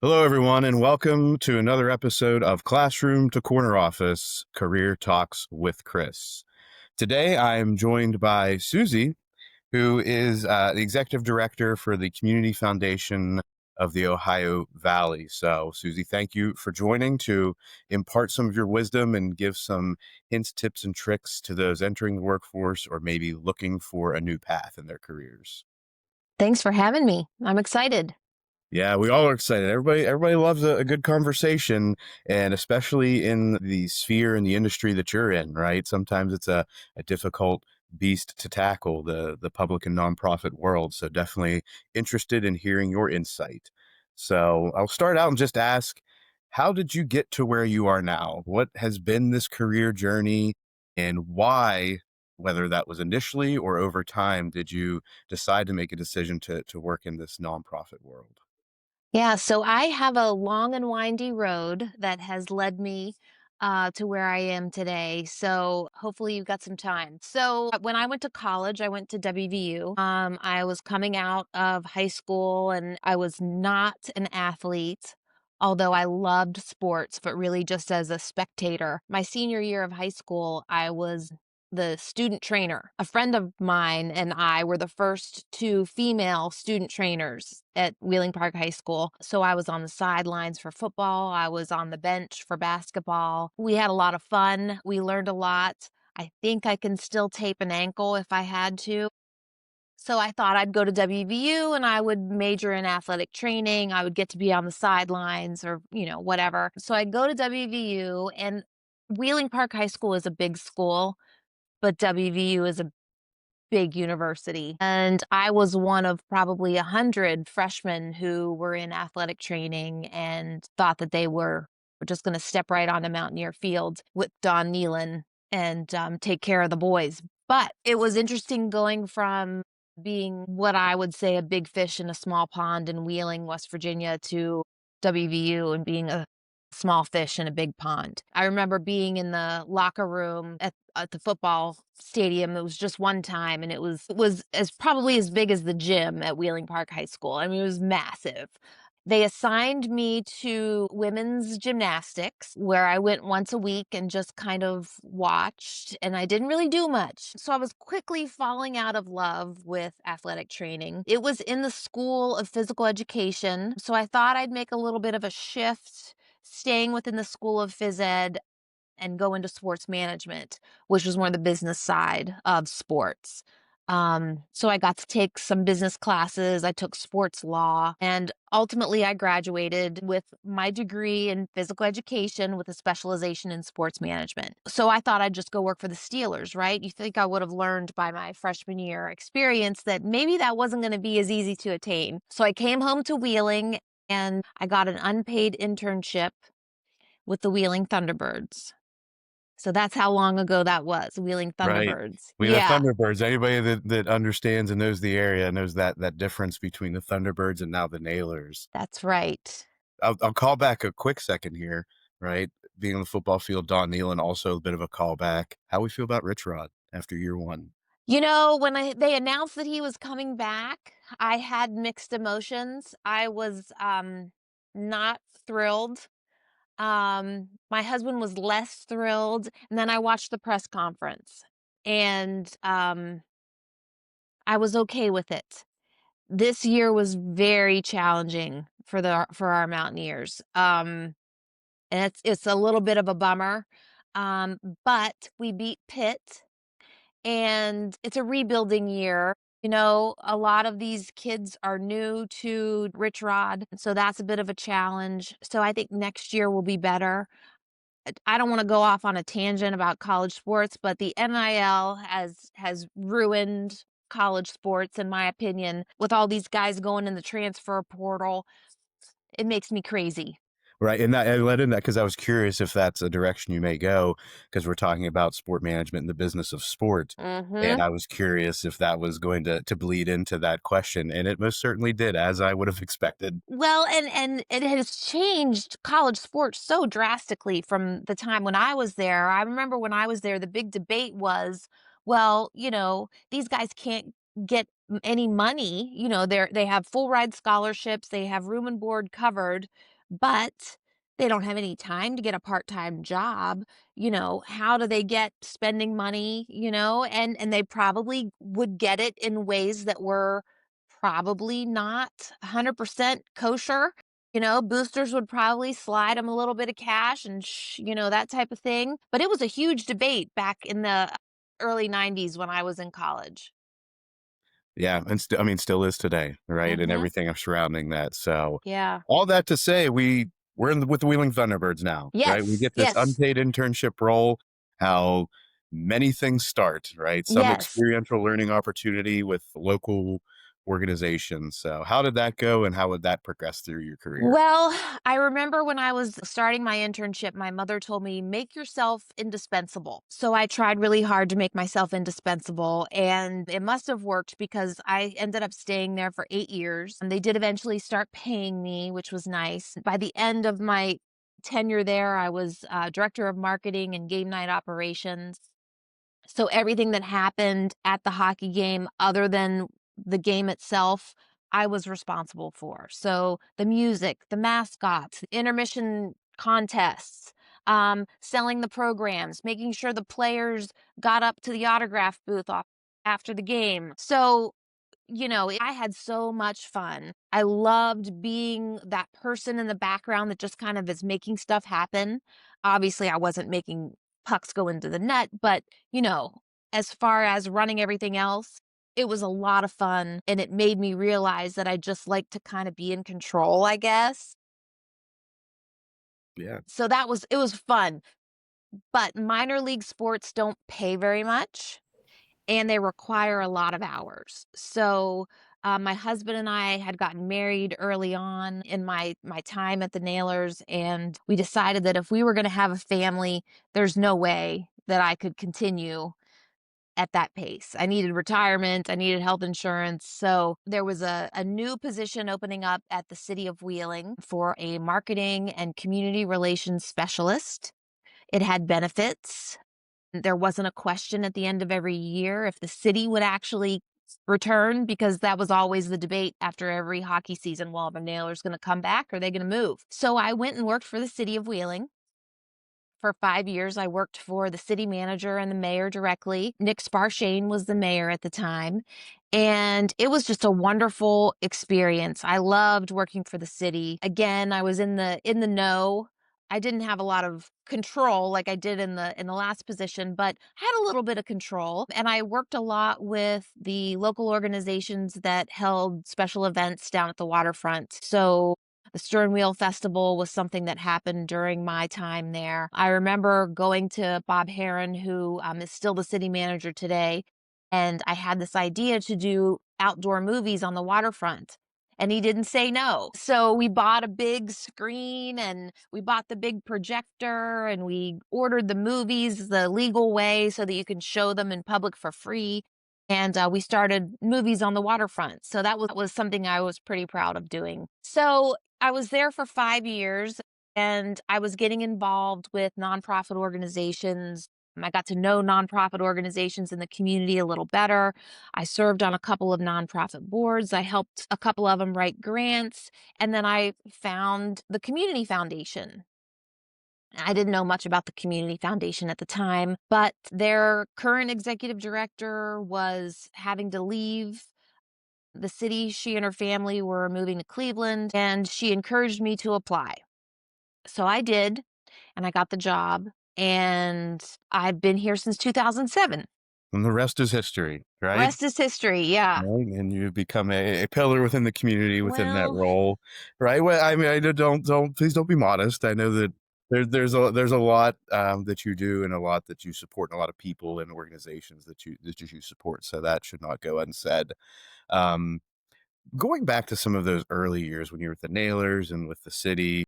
Hello, everyone, and welcome to another episode of Classroom to Corner Office Career Talks with Chris. Today, I am joined by Susie, who is the Executive Director for the Community Foundation of the Ohio Valley. So, Susie, thank you for joining to impart some of your wisdom and give some hints, tips, and tricks to those entering the workforce or maybe looking for a new path in their careers. Thanks for having me. I'm excited. Yeah, we all are excited. Everybody loves a good conversation, and especially in the sphere and the industry that you're in, right? Sometimes it's a difficult beast to tackle, the public and nonprofit world. So definitely interested in hearing your insight. So I'll start out and just ask, how did you get to where you are now? What has been this career journey, and why, whether that was initially or over time, did you decide to make a decision to work in this nonprofit world? Yeah, so I have a long and windy road that has led me to where I am today. So hopefully you've got some time. So when I went to college, I went to WVU. I was coming out of high school and I was not an athlete. Although I loved sports, but really just as a spectator. My senior year of high school, I was the student trainer. A friend of mine and I were the first two female student trainers at Wheeling Park High School. So I was on the sidelines for football, I was on the bench for basketball. We had a lot of fun. We learned a lot. I think I can still tape an ankle if I had to. So I thought I'd go to WVU and I would major in athletic training. I would get to be on the sidelines or, whatever. So I go to WVU, and Wheeling Park High School is a big school, but WVU is a big university. And I was one of probably 100 freshmen who were in athletic training and thought that they were just going to step right onto Mountaineer Field with Don Nealon and take care of the boys. But it was interesting going from being what I would say a big fish in a small pond in Wheeling, West Virginia, to WVU and being a small fish in a big pond. I remember being in the locker room at the football stadium. It was just one time, and it was as probably as big as the gym at Wheeling Park High School. I mean, it was massive. They assigned me to women's gymnastics, where I went once a week and just kind of watched, and I didn't really do much. So I was quickly falling out of love with athletic training. It was in the School of Physical Education, so I thought I'd make a little bit of a shift, staying within the School of Phys Ed and go into sports management, which was more the business side of sports. So I got to take some business classes. I took sports law, and ultimately I graduated with my degree in physical education with a specialization in sports management. So I thought I'd just go work for the Steelers, right? You think I would have learned by my freshman year experience that maybe that wasn't going to be as easy to attain. So I came home to Wheeling and I got an unpaid internship with the Wheeling Thunderbirds. So that's how long ago that was, Wheeling Right. Thunderbirds. We the Yeah, Thunderbirds. Anybody that understands and knows the area knows that difference between the Thunderbirds and now the Nailers. that's right. I'll call back a quick second here, right? Being on the football field, Don Nealon also a bit of a callback. How we feel about Rich Rod after year one? When they announced that he was coming back, I had mixed emotions. I was, not thrilled. My husband was less thrilled, and then I watched the press conference, and, I was okay with it. This year was very challenging for our Mountaineers. And it's a little bit of a bummer, but we beat Pitt, and it's a rebuilding year. A lot of these kids are new to Rich Rod, so that's a bit of a challenge. So I think next year will be better. I don't wanna go off on a tangent about college sports, but the NIL has ruined college sports, in my opinion, with all these guys going in the transfer portal. It makes me crazy. Right, and that I led in that because I was curious if that's a direction you may go, because 'cause we're talking about sport management and the business of sport, and Mhm. I was curious if that was going to bleed into that question, and it most certainly did, as I would have expected. Well, and it has changed college sports so drastically from the time when I was there. I remember when I was there, the big debate was, well, these guys can't get any money, they have full ride scholarships, they have room and board covered, but they don't have any time to get a part-time job. How do they get spending money, and they probably would get it in ways that were probably not 100% kosher. Boosters would probably slide them a little bit of cash and that type of thing. But it was a huge debate back in the early 90s when I was in college. Yeah, and I mean, still is today, right? And Mhm. everything surrounding that. So, Yeah. all that to say, we're with the Wheeling Thunderbirds now, right? We Yes, get this yes, unpaid internship role. How many things start, right? Some yes. experiential learning opportunity with local organizations. So, how did that go, and how would that progress through your career? Well, I remember when I was starting my internship, my mother told me, make yourself indispensable. So I tried really hard to make myself indispensable, and it must have worked because I ended up staying there for 8 years. And they did eventually start paying me, which was nice. By the end of my tenure there, I was director of marketing and game night operations. So everything that happened at the hockey game other than the game itself, I was responsible for. So the music, the mascots, intermission contests, selling the programs, making sure the players got up to the autograph booth after the game. So I had so much fun. I loved being that person in the background that just kind of is making stuff happen. Obviously, I wasn't making pucks go into the net, but, you know, as far as running everything else, it was a lot of fun, and it made me realize that I just like to kind of be in control, I guess. Yeah. So it was fun, but minor league sports don't pay very much, and they require a lot of hours. So, my husband and I had gotten married early on in my time at the Nailers, and we decided that if we were gonna have a family, there's no way that I could continue at that pace. I needed retirement, I needed health insurance. So there was a new position opening up at the city of Wheeling for a marketing and community relations specialist. It had benefits. There wasn't a question at the end of every year if the city would actually return, because that was always the debate after every hockey season. Well, the Nailers going to come back? Or are they going to move? So I went and worked for the city of Wheeling. For 5 years, I worked for the city manager and the mayor directly. Nick Sparshane was the mayor at the time, and it was just a wonderful experience. I loved working for the city. Again, I was in the know. I didn't have a lot of control like I did in the last position, but I had a little bit of control, and I worked a lot with the local organizations that held special events down at the waterfront. So the Stern Wheel Festival was something that happened during my time there. I remember going to Bob Heron, who is still the city manager today, and I had this idea to do outdoor movies on the waterfront. And he didn't say no. So we bought a big screen and we bought the big projector and we ordered the movies the legal way so that you can show them in public for free. And we started movies on the waterfront. So that was something I was pretty proud of doing. So I was there for 5 years, and I was getting involved with nonprofit organizations. I got to know nonprofit organizations in the community a little better. I served on a couple of nonprofit boards. I helped a couple of them write grants, and then I found the community foundation. I didn't know much about the community foundation at the time, but their current executive director was having to leave the city. She and her family were moving to Cleveland, and she encouraged me to apply. So I did, and I got the job, and I've been here since 2007. And the rest is history, right? Rest is history, yeah. Right, and you've become a pillar within the community within that Well, role, right? Well, I mean, I don't please don't be modest. I know that there's a lot that you do and a lot that you support and a lot of people and organizations that you support. So that should not go unsaid. Um, Going back to some of those early years when you were with the Nailers and with the city,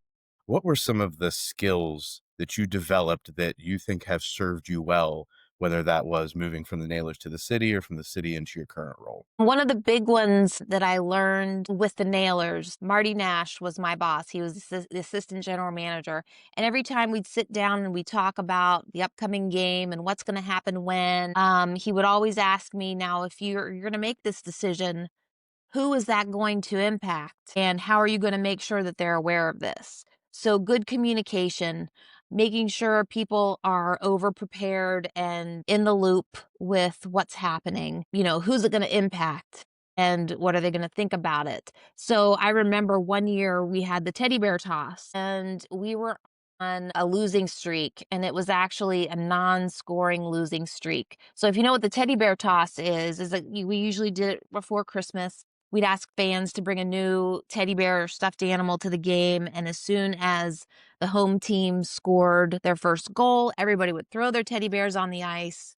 what were some of the skills that you developed that you think have served you well whether that was moving from the Nailers to the city or from the city into your current role? One of the big ones that I learned with the Nailers, Marty Nash was my boss. He was the assistant general manager. And every time we'd sit down and we'd talk about the upcoming game and what's going to happen when, he would always ask me, now, if you're going to make this decision, who is that going to impact? And how are you going to make sure that they're aware of this? So, good communication, making sure people are over prepared and in the loop with what's happening. Who's it going to impact? And what are they going to think about it? So, I remember one year we had the teddy bear toss and we were on a losing streak, and it was actually a non-scoring losing streak. So if you know what the teddy bear toss is that we usually did it before Christmas. We'd ask fans to bring a new teddy bear or stuffed animal to the game, and as soon as the home team scored their first goal, everybody would throw their teddy bears on the ice.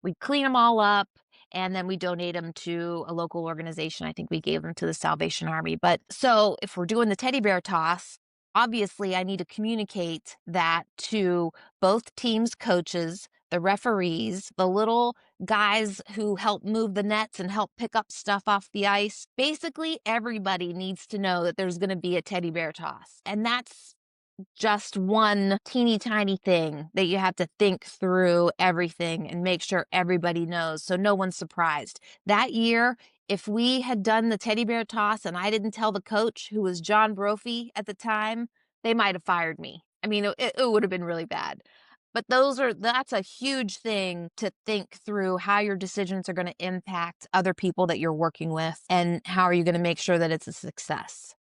We'd clean them all up, and then we donate them to a local organization. I think we gave them to the Salvation Army. But so if we're doing the teddy bear toss, obviously I need to communicate that to both teams' coaches, the referees, the little guys who help move the nets and help pick up stuff off the ice. Basically, everybody needs to know that there's going to be a teddy bear toss. And that's just one teeny tiny thing that you have to think through everything and make sure everybody knows so no one's surprised. That year, if we had done the teddy bear toss and I didn't tell the coach, who was John Brophy at the time, they might have fired me. I mean, it would have been really bad. But that's a huge thing to think through how your decisions are going to impact other people that you're working with and how are you going to make sure that it's a success.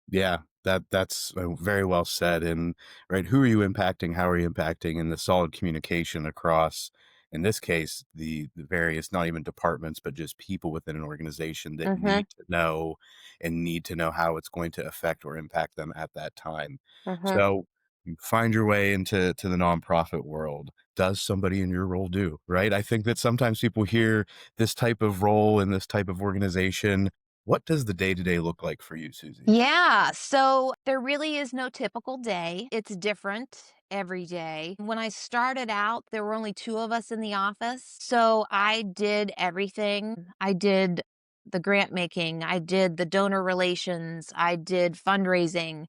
Yeah, that's very well said. And right, who are you impacting? How are you impacting? And the solid communication across, in this case, the various not even departments, but just people within an organization that Mhm. need to know and need to know how it's going to affect or impact them at that time. Mhm. So you find your way into the nonprofit world. Does somebody in your role do right? I think that sometimes people hear this type of role in this type of organization. What does the day to day look like for you, Susie? Yeah, so there really is no typical day. It's different every day. When I started out, there were only two of us in the office. So I did everything. I did the grant making, I did the donor relations, I did fundraising,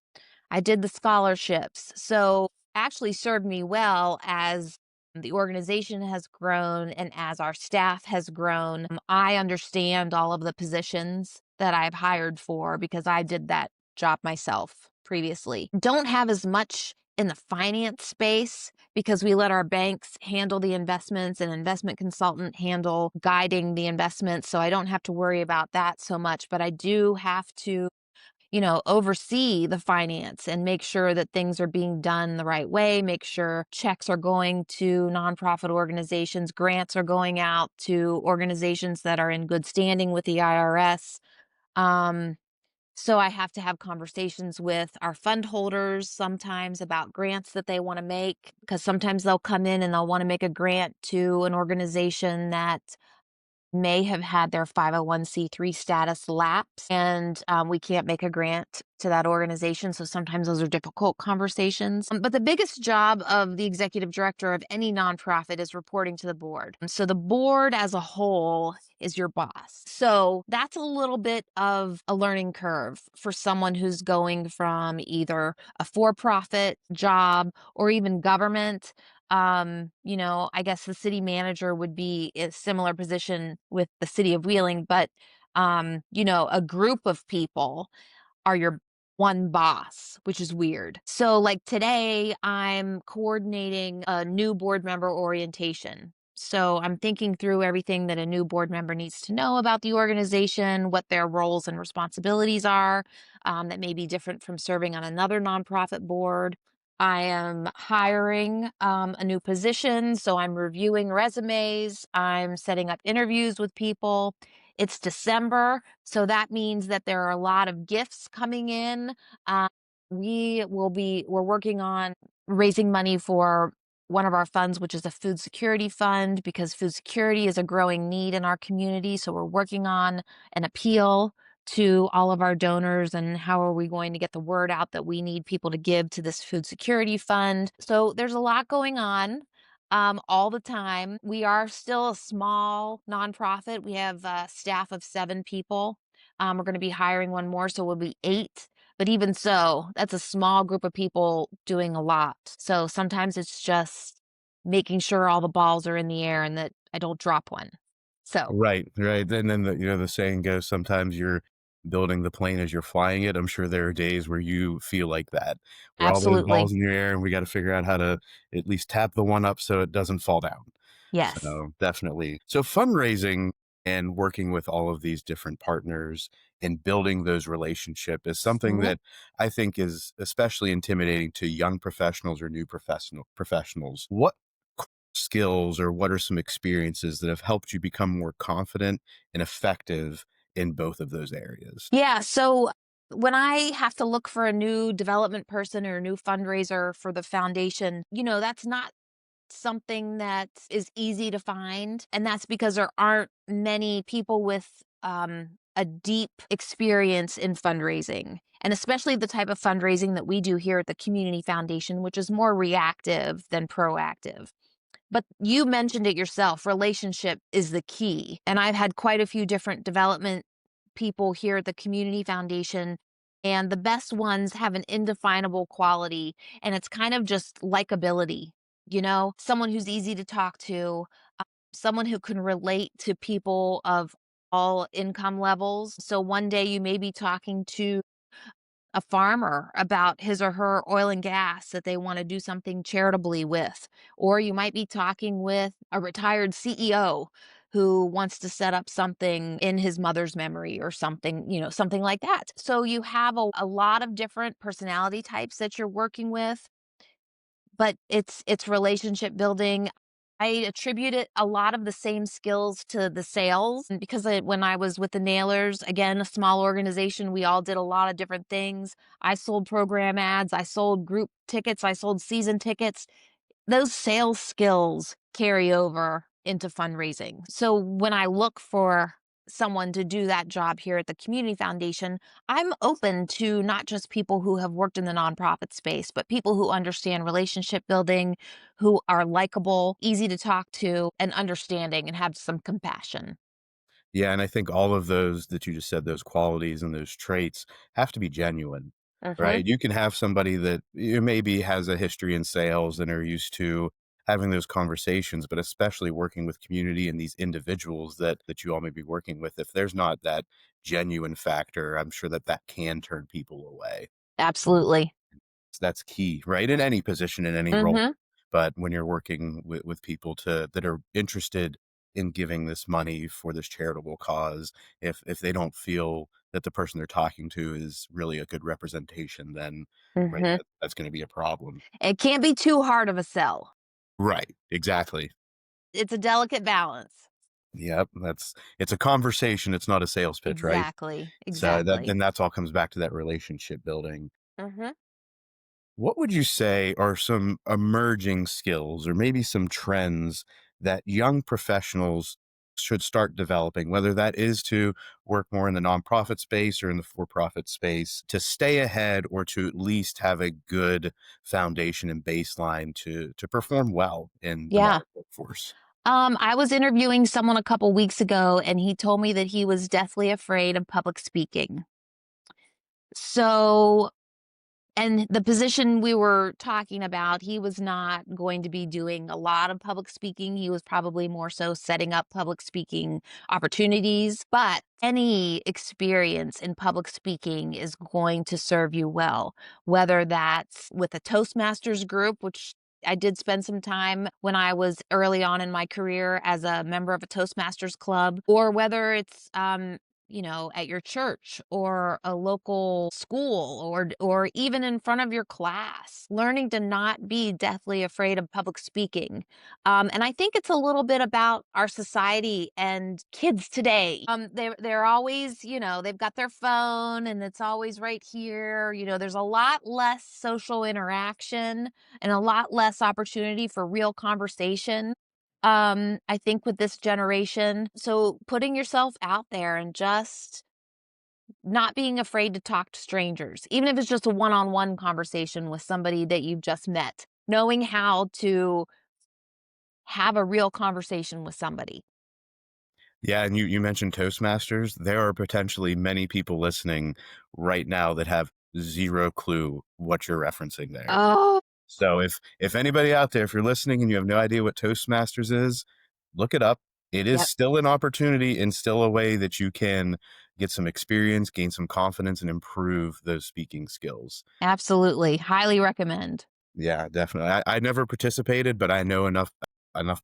I did the scholarships. So actually served me well as the organization has grown and as our staff has grown. I understand all of the positions that I've hired for because I did that job myself previously. Don't have as much in the finance space because we let our banks handle the investments and investment consultant handle guiding the investments. So I don't have to worry about that so much, but I do have to oversee the finance and make sure that things are being done the right way, make sure checks are going to nonprofit organizations, grants are going out to organizations that are in good standing with the IRS. Um, so I have to have conversations with our fund holders sometimes about grants that they want to make because sometimes they'll come in and they'll want to make a grant to an organization that may have had their 501(c)(3) status lapse, and we can't make a grant to that organization. So sometimes those are difficult conversations. But the biggest job of the executive director of any nonprofit is reporting to the board. So the board as a whole is your boss. So that's a little bit of a learning curve for someone who's going from either a for profit job or even government. I guess the city manager would be a similar position with the city of Wheeling, but a group of people are your one boss, which is weird. So, like today, I'm coordinating a new board member orientation. So, I'm thinking through everything that a new board member needs to know about the organization, what their roles and responsibilities are, that may be different from serving on another nonprofit board. I am hiring a new position. So, I'm reviewing resumes, I'm setting up interviews with people. It's December, so that means that there are a lot of gifts coming in. Uh, we're working on raising money for one of our funds, which is a food security fund, because food security is a growing need in our community. So we're working on an appeal to all of our donors and how are we going to get the word out that we need people to give to this food security fund. So there's a lot going on. all the time. We are still a small nonprofit. We have a staff of 7 people. We're gonna be hiring one more, so we'll be 8. But even so, that's a small group of people doing a lot. So sometimes it's just making sure all the balls are in the air and that I don't drop one. So, Right, right, and then the saying goes, sometimes you're building the plane as you're flying it. I'm sure there are days where you feel like that, where all those balls absolutely. in the air and we gotta figure out how to at least tap the one up so it doesn't fall down. Yes. So, definitely. So, fundraising and working with all of these different partners and building those relationship is something Mhm. that I think is especially intimidating to young professionals or new professionals. What skills or what are some experiences that have helped you become more confident and effective in both of those areas? Yeah, so when I have to look for a new development person or a new fundraiser for the foundation, that's not something that is easy to find, and that's because there aren't many people with, a deep experience in fundraising, and especially the type of fundraising that we do here at the community foundation, which is more reactive than proactive. But you mentioned it yourself, relationship is the key, and I've had quite a few different development people here at the community foundation, and the best ones have an indefinable quality, and it's kind of just likability, someone who's easy to talk to, someone who can relate to people of all income levels. So one day you may be talking to a farmer about his or her oil and gas that they want to do something charitably with. Or you might be talking with a retired CEO who wants to set up something in his mother's memory or something, something like that. So you have a lot of different personality types that you're working with, but it's relationship building. I attribute it a lot of the same skills to the sales, and because when I was with the Nailers, again, a small organization, we all did a lot of different things. I sold program ads, I sold group tickets, I sold season tickets. Those sales skills carry over into fundraising. So when I look for someone to do that job here at the community foundation, I'm open to not just people who have worked in the nonprofit space, but people who understand relationship building, who are likable, easy to talk to, and understanding and have some compassion. Yeah, and I think all of those that you just said, those qualities and those traits have to be genuine, Mhm. right? You can have somebody that maybe has a history in sales and are used to having those conversations, but especially working with community and these individuals that you all may be working with, if there's not that genuine factor, I'm sure that that can turn people away. Um, Absolutely. that's key, right? In any position, in any role. Mhm. But when you're working with people that are interested in giving this money for this charitable cause, if they don't feel that the person they're talking to is really a good representation, then right, Mhm. that's going to be a problem. It can't be too hard of a sell. Right. Exactly. It's a delicate balance. Yep. It's a conversation. It's not a sales pitch, right? Exactly. So that Exactly. then that's all comes back to that relationship building. Mhm. What would you say are some emerging skills or maybe some trends that young professionals should start developing, whether that is to work more in the nonprofit space or in the for profit space, to stay ahead or to at least have a good foundation and baseline to perform well in the Yeah. modern workforce? I was interviewing someone a couple weeks ago, and he told me that he was deathly afraid of public speaking. So, and the position we were talking about, he was not going to be doing a lot of public speaking. He was probably more so setting up public speaking opportunities. But any experience in public speaking is going to serve you well, whether that's with a Toastmasters group, which I did spend some time when I was early on in my career as a member of a Toastmasters club, or whether it's at your church or a local school or even in front of your class, learning to not be deathly afraid of public speaking. And I think it's a little bit about our society and kids today. They're always, they've got their phone and it's always right here. There's a lot less social interaction and a lot less opportunity for real conversation. I think with this generation, so putting yourself out there and just not being afraid to talk to strangers, even if it's just a one-on-one conversation with somebody that you've just met, knowing how to have a real conversation with somebody. Yeah, and you mentioned Toastmasters. There are potentially many people listening right now that have 0 clue what you're referencing there. Oh, So if anybody out there, if you're listening and you have no idea what Toastmasters is, look it up. It is yep, still an opportunity and still a way that you can get some experience, gain some confidence, and improve those speaking skills. absolutely. Highly recommend. Yeah, definitely. I never participated, but I know enough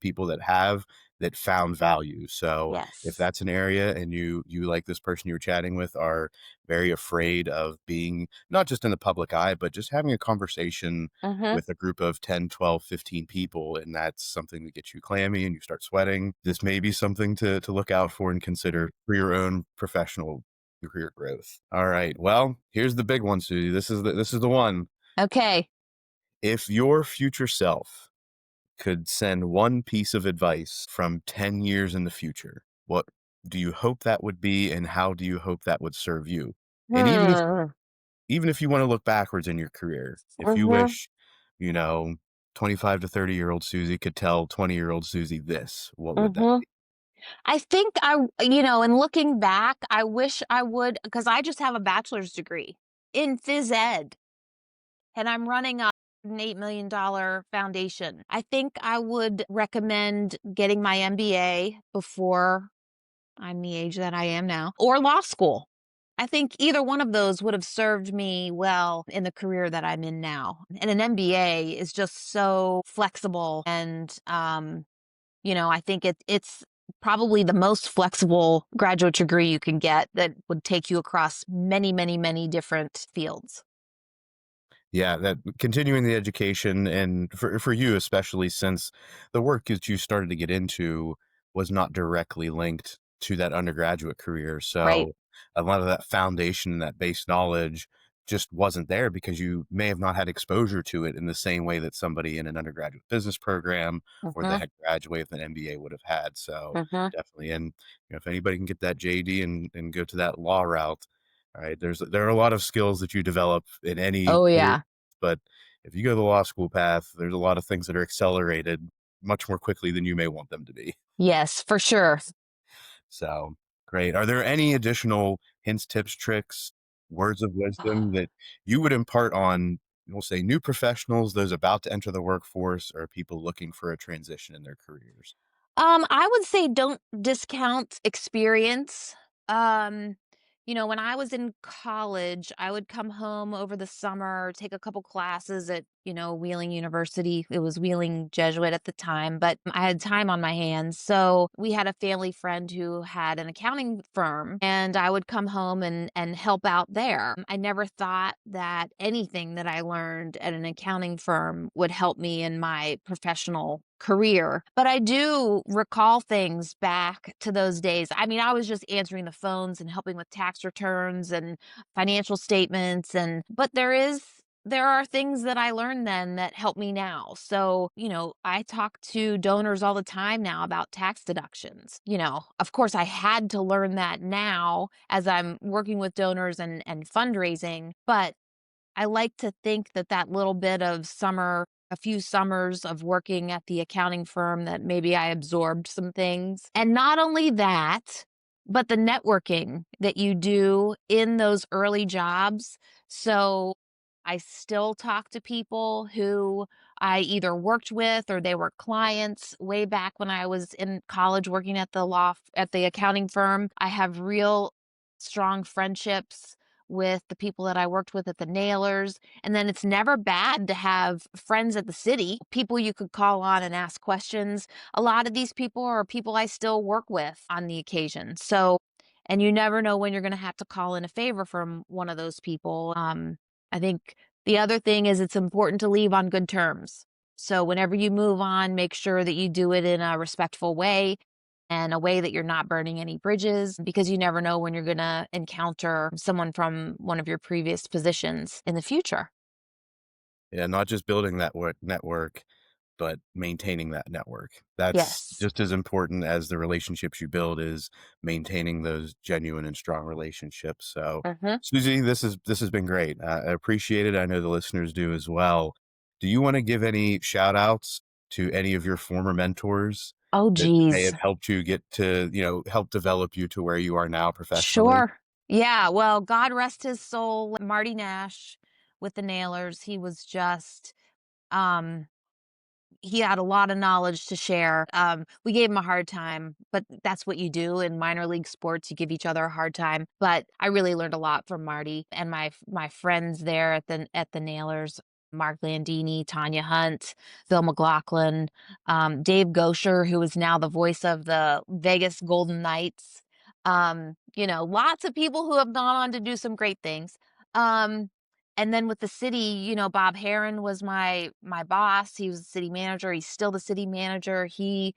people that have that found value. So if Yes. that's an area and you like this person you were chatting with are very afraid of being not just in the public eye, but just having a conversation Mhm. with a group of 10, 12, 15 people, and that's something that gets you clammy and you start sweating, this may be something to look out for and consider for your own professional career growth. All right. Well, here's the big one, Susie. This is the one. Okay. If your future self could send one piece of advice from 10 years in the future, what do you hope that would be and how do you hope that would serve you? And Hmm. even if you want to look backwards in your career, if you Mhm. wish, you know, 25 to 30-year-old Susie could tell 20-year-old Susie this, what would that Mhm. be? I think in looking back, I wish I would, because I just have a bachelor's degree in phys ed, and I'm running a an $8 million foundation. I think I would recommend getting my MBA before I'm the age that I am now, or law school. I think either one of those would have served me well in the career that I'm in now. And an MBA is just so flexible and I think it's probably the most flexible graduate degree you can get that would take you across many, many, many different fields. Yeah, that continuing the education and for you, especially since the work that you started to get into was not directly linked to that undergraduate career. Right. So a lot of that foundation and that base knowledge just wasn't there because you may have not had exposure to it in the same way that somebody in an undergraduate business program or that Mhm. had graduated with an MBA would have had. So Mhm. definitely, and if anybody can get that JD and go to that law route, all right, there are a lot of skills that you develop in any Oh career, yeah. but if you go the law school path, there's a lot of things that are accelerated much more quickly than you may want them to be. Yes, for sure. So great. Are there any additional hints, tips, tricks, words of wisdom that you would impart on, we'll say, new professionals, those about to enter the workforce, or people looking for a transition in their careers? I would say don't discount experience. Um, when I was in college, I would come home over the summer, take a couple classes at, Wheeling University. It was Wheeling Jesuit at the time, but I had time on my hands. So we had a family friend who had an accounting firm, and I would come home and help out there. I never thought that anything that I learned at an accounting firm would help me in my professional career. But I do recall things back to those days. I mean, I was just answering the phones and helping with tax returns and financial statements, but there are things that I learned then that help me now. So, I talk to donors all the time now about tax deductions. Of course I had to learn that now as I'm working with donors and fundraising, but I like to think that that little bit of a few summers of working at the accounting firm, that maybe I absorbed some things. And not only that, but the networking that you do in those early jobs. So I still talk to people who I either worked with or they were clients way back when I was in college working at at the accounting firm. I have real strong friendships with the people that I worked with at the Nailers. And then it's never bad to have friends at the city, people you could call on and ask questions. A lot of these people are people I still work with on the occasion. So, and you never know when you're going to have to call in a favor from one of those people. I think the other thing is it's important to leave on good terms. So, whenever you move on, make sure that you do it in a respectful way and a way that you're not burning any bridges, because you never know when you're going to encounter someone from one of your previous positions in the future. Yeah, not just building that network, but maintaining that network. That's Yes. just as important as the relationships you build is maintaining those genuine and strong relationships. So, Mhm. Susie, this has been great. I appreciate it. I know the listeners do as well. Do you want to give any shout outs to any of your former mentors Oh, that may have geez. helped you get to, help develop you to where you are now professionally? Sure. Yeah, well, God rest his soul, Marty Nash with the Nailers, he was just, um he had a lot of knowledge to share. We gave him a hard time, but that's what you do in minor league sports. You give each other a hard time. But I really learned a lot from Marty and my friends there at the Nailers. Mark Landini, Tanya Hunt, Phil McLaughlin, Dave Gosher, who is now the voice of the Vegas Golden Knights. Lots of people who have gone on to do some great things. Um, and then with the city, Bob Heron was my boss. He was the city manager. He's still the city manager. He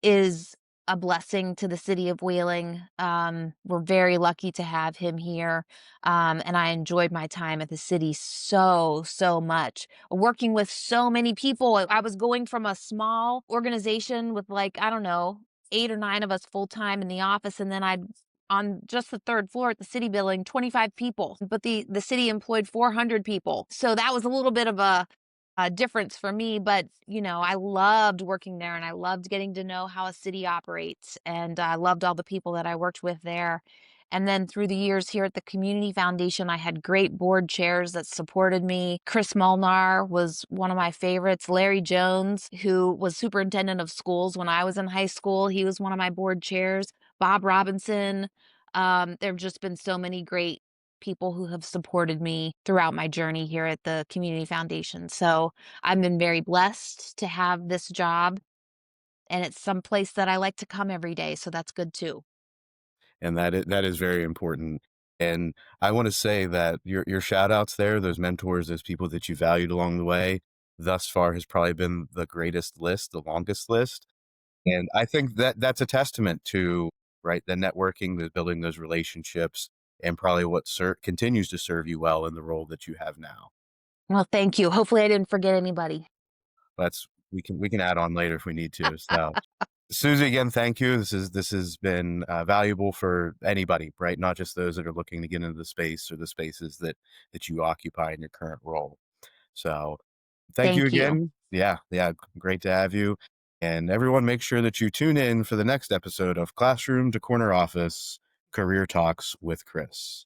is a blessing to the city of Wheeling. We're very lucky to have him here. And I enjoyed my time at the city so, so much. Working with so many people. I was going from a small organization with like, I don't know, 8 or 9 of us full time in the office, and then I'd on just the 3rd floor at the city building, 25 people, but the city employed 400 people. So that was a little bit of a difference for me, but, I loved working there and I loved getting to know how a city operates, and I loved all the people that I worked with there. And then through the years here at the Community Foundation, I had great board chairs that supported me. Chris Molnar was one of my favorites. Larry Jones, who was superintendent of schools when I was in high school, he was one of my board chairs. Bob Robinson. There have just been so many great people who have supported me throughout my journey here at the Community Foundation. So I've been very blessed to have this job, and it's some place that I like to come every day. So that's good too. And that is very important. And I want to say that your shout outs there, those mentors, those people that you valued along the way, thus far has probably been the greatest list, the longest list. And I think that that's a testament to, right, the networking, the building those relationships, and probably what continues to serve you well in the role that you have now. Well, thank you. Hopefully, I didn't forget anybody. That's we can add on later if we need to. So, Susie, again, thank you. This has been valuable for anybody, right? Not just those that are looking to get into the space or the spaces that you occupy in your current role. So, thank you Thank you. again. Yeah, yeah, great to have you. And everyone, make sure that you tune in for the next episode of Classroom to Corner Office Career Talks with Chris.